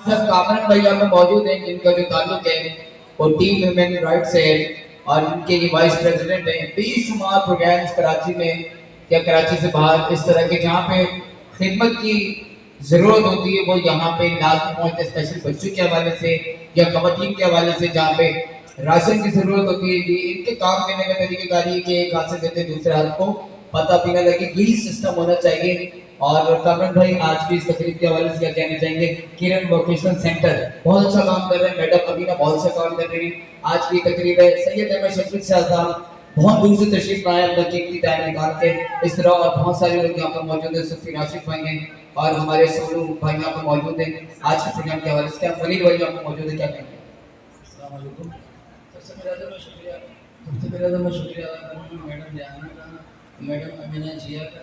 सब कामरान भाई यहाँ पे मौजूद हैं जिनका जो ताल्लुक है वो टीम ह्यूमन राइट्स से और इनके ये वाइस प्रेसिडेंट हैं। बेशुमार प्रोग्राम्स कराची में या कराची से बाहर इस तरह के जहाँ पे खिदमत की जरूरत होती है वो यहाँ पे लाजमी पहुंचते, स्पेशल बच्चों के हवाले से या खवातीन के हवाले से जहाँ पे राशन की जरूरत होती है। ये इनके काम करने का तरीकेकार ये कि एक हाथ से देते दूसरे हाथ को पता पीना लगे, यही सिस्टम होना चाहिए। और कामरान भाई आज भी इस तकरीब के हवाले से क्या कहना चाहेंगे? किरण वोकेशनल सेंटर बहुत अच्छा काम कर रहे हैं, मैडम अभी ना बहुत अच्छा काम कर रही है। आज की तकरीब है, सैयद अहमद शफीक साहब बहुत दूर से तशरीफ लाए, अपना कीमती टाइम निकाल के। इस तरह और बहुत सारे लोग यहाँ पर मौजूद है, सुफी राशिद भाई हैं और हमारे सोनू भाई यहाँ पर मौजूद हैं। आज के प्रोग्राम के हवाले से क्या फलील भाई यहाँ पर मौजूद है, क्या कहेंगे? अस्सलाम वालेकुम। सबसे पहले तो मैं शुक्रिया अदा करूँगा मैडम रिहाना का, मैडम अमीना जिया का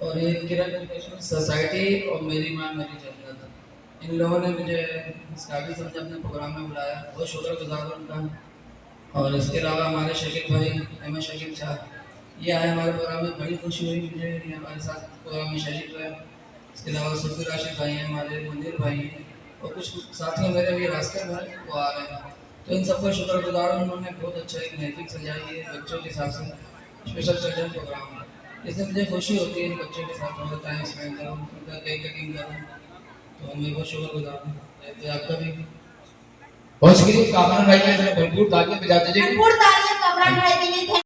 और ये किरण एजुकेशन सोसाइटी और मेरी माँ मेरी जन्नत, इन लोगों ने मुझे इस काबिल समझा अपने प्रोग्राम में बुलाया, बहुत शुक्रगुजार हूँ उनका। और इसके अलावा हमारे शकील भाई अहमद शकील साहब ये आए हमारे प्रोग्राम में, बड़ी खुशी हुई मुझे ये हमारे साथ प्रोग्राम में शरीक हुए। इसके अलावा सुफी राशिद भाई हैं, हमारे मुनीर भाई हैं और कुछ साथी मेरे भी रास्ते में वो आ रहे हैं, तो इन सबका शुक्रगुजार हूँ। उन्होंने बहुत अच्छा एक महफिल सजाई है बच्चों के हिसाब से, स्पेशल चिल्ड्रन प्रोग्राम है, इससे मुझे खुशी होती है इन बच्चों के साथ थोड़ा टाइम स्पेंड करूँ, उनका केक कटिंग करूँ, तो मैं बहुत शुक्रगुजार हूँ। तो आपका भी बहुत शुक्रिया कामरान भाई के भरपूर तालियां बजाते जाइए। भरपूर तालियां कामरान भाई के लिए।